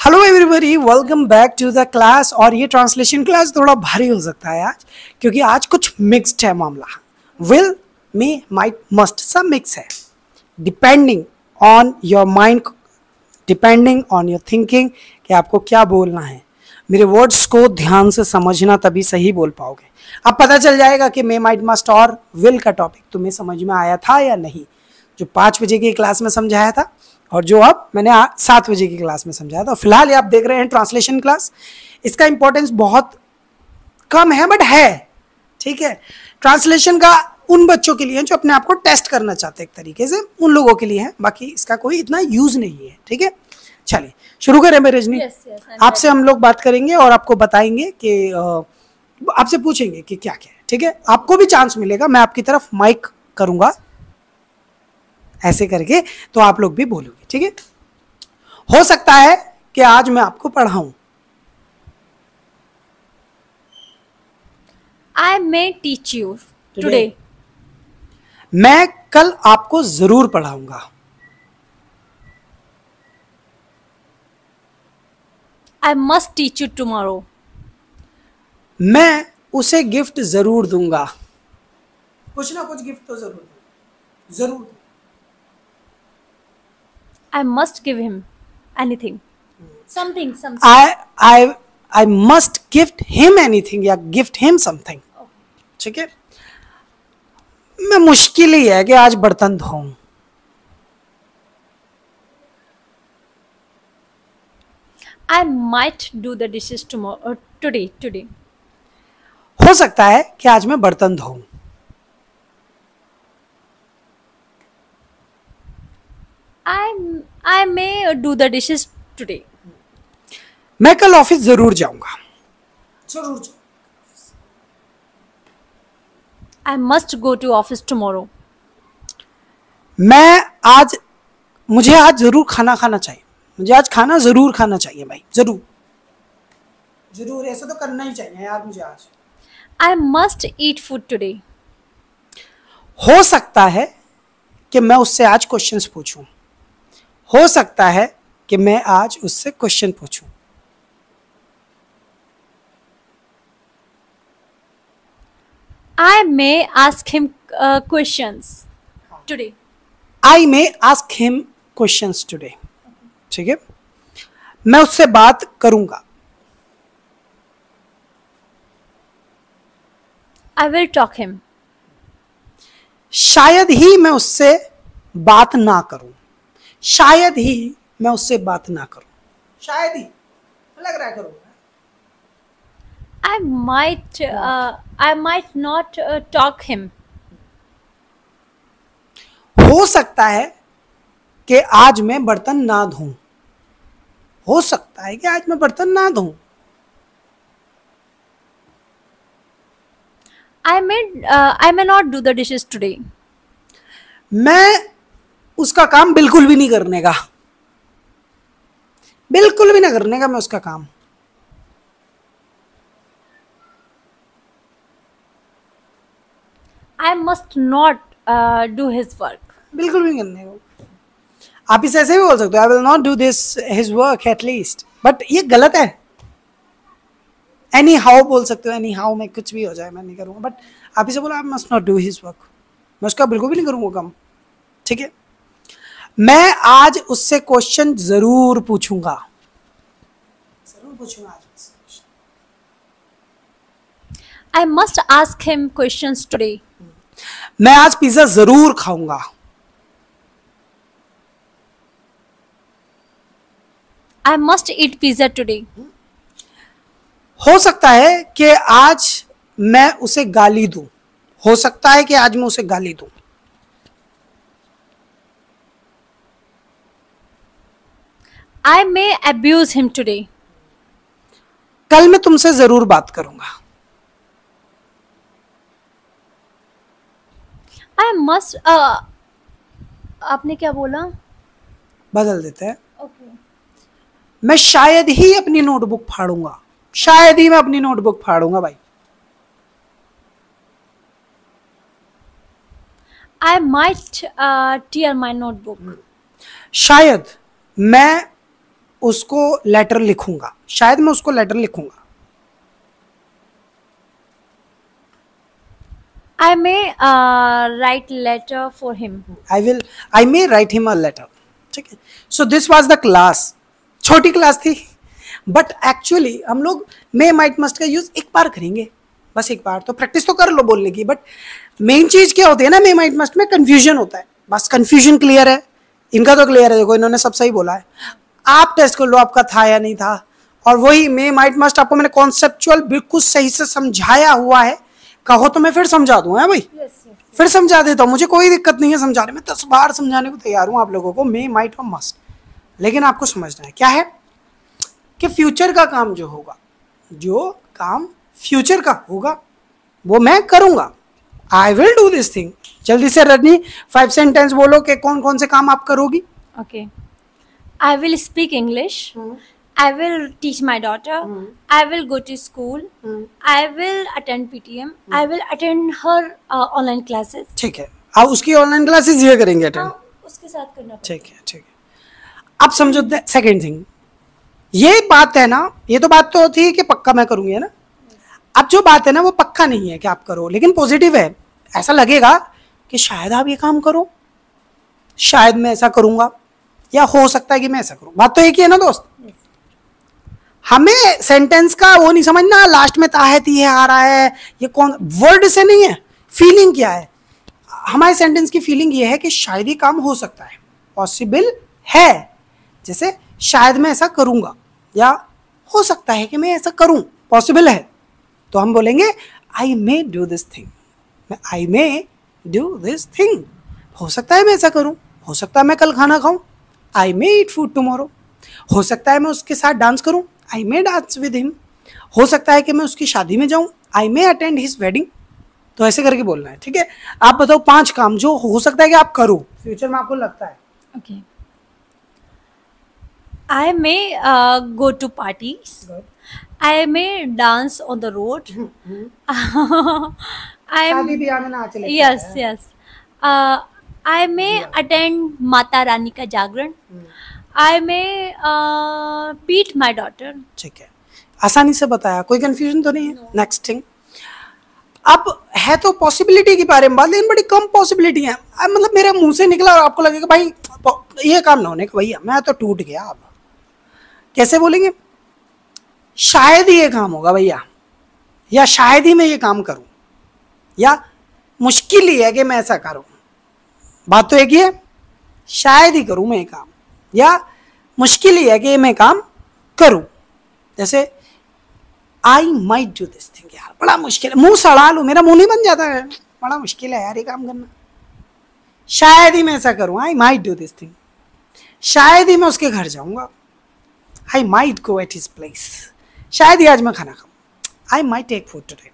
Hello everybody, welcome back to the class. और ये translation class थोड़ा भारी हो सकता है आज, क्योंकि आज कुछ मिक्स्ड है मामला। विल, मे, माइट, मस्ट, सब मिक्स है, depending on your mind, depending on your thinking कि आपको क्या बोलना है। मेरे वर्ड्स को ध्यान से समझना, तभी सही बोल पाओगे। अब पता चल जाएगा कि मे, माइट, मस्ट और विल का टॉपिक तुम्हें समझ में आया था या नहीं, जो 5 बजे की क्लास में समझाया था और जो अब मैंने 7 बजे की क्लास में समझाया था। फिलहाल ये आप देख रहे हैं ट्रांसलेशन क्लास। इसका इंपॉर्टेंस बहुत कम है, बट है, ठीक है। ट्रांसलेशन का उन बच्चों के लिए जो अपने आप को टेस्ट करना चाहते हैं, एक तरीके से उन लोगों के लिए है, बाकी इसका कोई इतना यूज नहीं है, ठीक है। चलिए शुरू करें मेरे रजनी। आपसे हम लोग बात करेंगे और आपको बताएंगे कि आपसे पूछेंगे कि क्या क्या है, ठीक है। आपको भी चांस मिलेगा, मैं आपकी तरफ माइक करूंगा ऐसे करके, तो आप लोग भी बोलोगे, ठीक है। हो सकता है कि आज मैं आपको पढ़ाऊं। I may teach you today. मैं कल आपको जरूर पढ़ाऊंगा। I must teach you tomorrow. मैं उसे गिफ्ट जरूर दूंगा। कुछ ना कुछ गिफ्ट तो जरूर दूंगा, जरूर। I must give him anything. Something. I must gift him anything या gift him something, ठीक है। मैं मुश्किल ही है कि आज बर्तन धोऊं। I might do the dishes tomorrow. Today. हो सकता है कि आज मैं बर्तन धोऊं। I may do the dishes today. मैं कल ऑफिस जरूर जाऊंगा। जरूर। I must go to office tomorrow. मुझे आज जरूर खाना खाना चाहिए। मुझे आज खाना जरूर खाना चाहिए भाई, जरूर जरूर, ऐसा तो करना ही चाहिए यार मुझे आज। I must eat food today. हो सकता है कि मैं उससे आज क्वेश्चंस पूछूं। हो सकता है कि मैं आज उससे क्वेश्चन पूछूं। I may ask him questions today. I may ask him questions today, ठीक है। मैं उससे बात करूंगा। I will talk him. शायद ही मैं उससे बात ना करूं। शायद ही मैं उससे बात ना करूं। शायद ही लग रहा है करूंगा। I might not talk him. हो सकता है कि आज मैं बर्तन ना धोऊं। हो सकता है कि आज मैं बर्तन ना धोऊं। I may not do the dishes today. मैं उसका काम बिल्कुल भी नहीं करने का। बिल्कुल भी ना करने का मैं उसका काम। I must not do his work. बिल्कुल भी करने का। आप इसे ऐसे भी बोल सकते हो, I will not do this his work at least, but ये गलत है। एनी हाउ बोल सकते हो, एनी हाउ में कुछ भी हो जाए मैं नहीं करूँगा, बट आप इसे बोलो I must not do his work, मैं उसका बिल्कुल भी नहीं करूँगा काम, ठीक है। मैं आज उससे क्वेश्चन जरूर पूछूंगा। जरूर पूछूंगा आज उससे। I must ask him questions today. मैं आज पिज्जा जरूर खाऊंगा। I must eat pizza today. हो सकता है कि आज मैं उसे गाली दूं। हो सकता है कि आज मैं उसे गाली दूं। I may abuse him today. कल मैं तुमसे जरूर बात करूंगा। I must आपने क्या बोला? बदल देते हैं। Okay. मैं शायद ही अपनी नोटबुक फाड़ूंगा। शायद ही मैं अपनी नोटबुक फाड़ूंगा भाई। I might tear my notebook. शायद मैं उसको लेटर लिखूंगा, शायद मैं उसको लेटर लिखूंगा। I may write letter for him. I may write him a letter. ठीक है, so this was the class. छोटी क्लास थी, बट एक्चुअली हम लोग मे माइट मस्ट का यूज एक बार करेंगे, बस एक बार। तो प्रैक्टिस तो कर लो बोलने की, बट मेन चीज क्या होती है ना, मे माइट मस्ट में कंफ्यूजन होता है। बस कंफ्यूजन क्लियर है, इनका तो क्लियर है, देखो इन्होंने सब सही बोला है। आप टेस्ट कर लो आपका था या नहीं था। और वही मे माइट मस्ट आपको मैंने कॉन्सेप्चुअल बिल्कुल सही से समझाया हुआ है, कहो तो मैं फिर समझा दूं, है भाई? फिर समझा देता हूँ, मुझे कोई दिक्कत नहीं है समझाने में, 10 बार समझाने को तैयार हूँ आप लोगों को, मे माइट और मस्ट। लेकिन आपको समझना है क्या है कि फ्यूचर का काम जो होगा, जो काम फ्यूचर का होगा वो मैं करूंगा। I will do this thing. जल्दी से रजनी 5 सेंटेंस बोलो कि कौन कौन से काम आप करोगी। Okay. I will speak English. I will teach my daughter. I will go to school. I will attend PTM. I will attend her online classes. ठीक है, आप उसकी ऑनलाइन क्लासेस ये करेंगे अटेंड। उसके साथ करना ठीक है, ठीक है। अब समझो सेकेंड थिंग, ये बात है ना, ये तो बात तो थी कि पक्का मैं करूंगी, है ना। अब जो बात है ना वो पक्का नहीं है कि आप करो, लेकिन पॉजिटिव है। ऐसा लगेगा कि शायद आप ये काम करो, शायद मैं ऐसा करूंगा, या हो सकता है कि मैं ऐसा करूं। बात तो एक ही है ना दोस्त। हमें सेंटेंस का वो नहीं समझना लास्ट में ता है ती है आ रहा है, ये कौन वर्ड से नहीं है, फीलिंग क्या है। हमारे सेंटेंस की फीलिंग ये है कि शायद ये काम हो सकता है, पॉसिबल है। जैसे शायद मैं ऐसा करूंगा, या हो सकता है कि मैं ऐसा करूं, पॉसिबल है। तो हम बोलेंगे I may do this thing. I may do this thing, हो सकता है मैं ऐसा करूं, हो सकता है मैं कल खाना खाऊं, आई मे ईट फूड टुमारो। हो सकता है मैं उसके साथ डांस करूं, आई मे डांस विद हिम। हो सकता है कि मैं उसकी शादी में जाऊं, आई मे अटेंड हिज वेडिंग। तो ऐसे करके बोलना है, ठीक है। आप बताओ 5 काम जो हो सकता है कि आप करो फ्यूचर में, आपको लगता है। Okay. I may go to parties. I may dance on the road. शादी ब्याह में नाच लेते Yes, हैं। yes. I may attend Mata Rani का जागरण. I may beat my daughter. ठीक है, आसानी से बताया, कोई कंफ्यूजन तो नहीं है। नेक्स्ट थिंग, अब है तो पॉसिबिलिटी के बारे में बात, लेकिन बड़ी कम पॉसिबिलिटी है। अब मतलब मेरे मुंह से निकला और आपको लगेगा भाई ये काम ना होने का, भैया मैं तो टूट गया। अब कैसे बोलेंगे? शायद ही ये काम होगा भैया, या शायद ही मैं ये काम करूं, या मुश्किल ही है कि मैं ऐसा करूं। बात तो एक ही है, शायद ही करूं मैं ये काम, या मुश्किल ही है कि मैं काम करूं। जैसे आई माइट डू दिस थिंग, यार बड़ा मुश्किल है, मुंह सड़ा लूं, मेरा मुंह नहीं बन जाता है, बड़ा मुश्किल है यार ये काम करना। शायद ही मैं ऐसा करूं, I might do this thing. शायद ही मैं उसके घर जाऊंगा, I might go at his place. शायद ही आज मैं खाना खाऊं, I might take food today.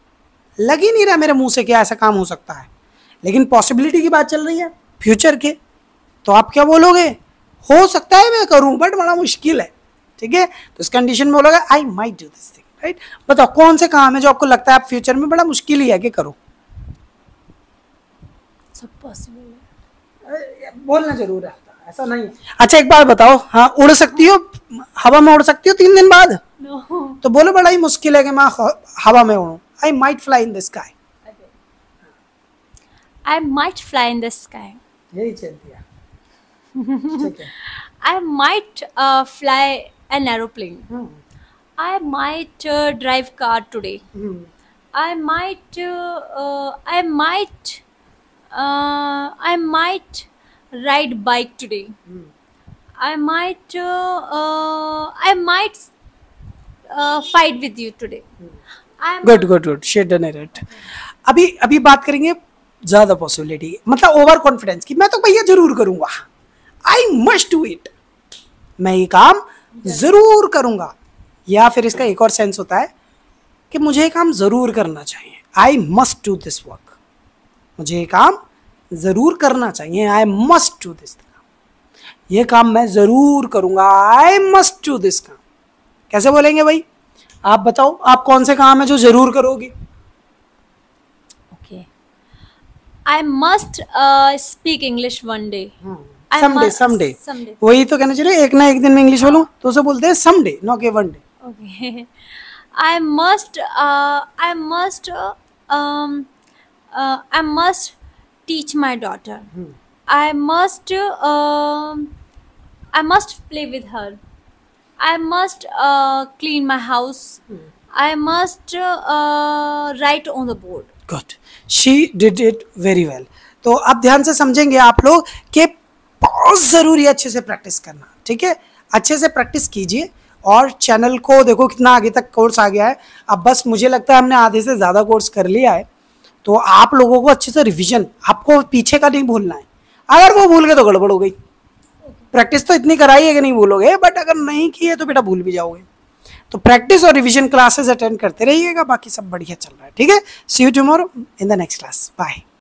लग ही नहीं रहा मेरे मुंह से क्या ऐसा काम हो सकता है, लेकिन पॉसिबिलिटी की बात चल रही है फ्यूचर के। तो आप क्या बोलोगे? हो सकता है मैं करूं, बट बड़ा मुश्किल है, ठीक है। तो इस कंडीशन में बोलोगे आई might do this thing, right. बताओ कौन से काम है जो आपको लगता है आप फ्यूचर में बड़ा मुश्किल ही है कि करो। सब पॉसिबल है। बोलना जरूर है, ऐसा नहीं है। अच्छा एक बात बताओ, हाँ उड़ सकती हो, हवा में उड़ सकती हो 3 दिन बाद? No. तो बोलो बड़ा ही मुश्किल है कि मैं हवा में उड़ूं, I might fly in the sky. I might fly in the sky. यही चलती है, ठीक है। I might fly an aeroplane. I might drive car today. I might ride bike today. I might fight with you today. Good good good, she'd done it. अभी बात करेंगे ज्यादा possibility, मतलब ओवर कॉन्फिडेंस की। मैं तो भैया जरूर करूंगा, आई मस्ट डू इट, मैं ये काम जरूर करूंगा। या फिर इसका एक और सेंस होता है कि मुझे ये काम जरूर करना चाहिए, I must do this work. मुझे ये काम जरूर करना चाहिए, आई मस्ट डू दिस। ये काम मैं जरूर करूंगा, आई मस्ट डू दिस काम। कैसे बोलेंगे भाई? आप बताओ, आप कौन से काम है जो जरूर करोगे? Okay. I must speak English one day. Someday someday Someday. वही तो कहना चाहिए, एक ना एक दिन में इंग्लिश बोलूं तो उसे बोलते हैं समडे, नो के one day. Okay. I must. I must teach my daughter. I must. I must play with her. I must clean my house. I must write on the board. Good, she did it very well. तो अब ध्यान से समझेंगे आप लोग कि बहुत ज़रूरी है अच्छे से प्रैक्टिस करना. ठीक है, अच्छे से प्रैक्टिस कीजिए. और चैनल को देखो कितना आगे तक कोर्स आ गया है. अब बस मुझे लगता है हमने आधे से ज़्यादा कोर्स कर लिया है. तो आप लोगों को अच्छे से रिवीजन, आपको पीछे का नहीं भूलना है. अगर वो भूल गए तो गड़बड़ हो गई. प्रैक्टिस तो इतनी कराई है कि नहीं भूलोगे, बट अगर नहीं की है तो बेटा भूल भी जाओगे. तो प्रैक्टिस और रिवीजन क्लासेस अटेंड करते रहिएगा. बाकी सब बढ़िया चल रहा है. ठीक है, see you tomorrow in the next class. Bye.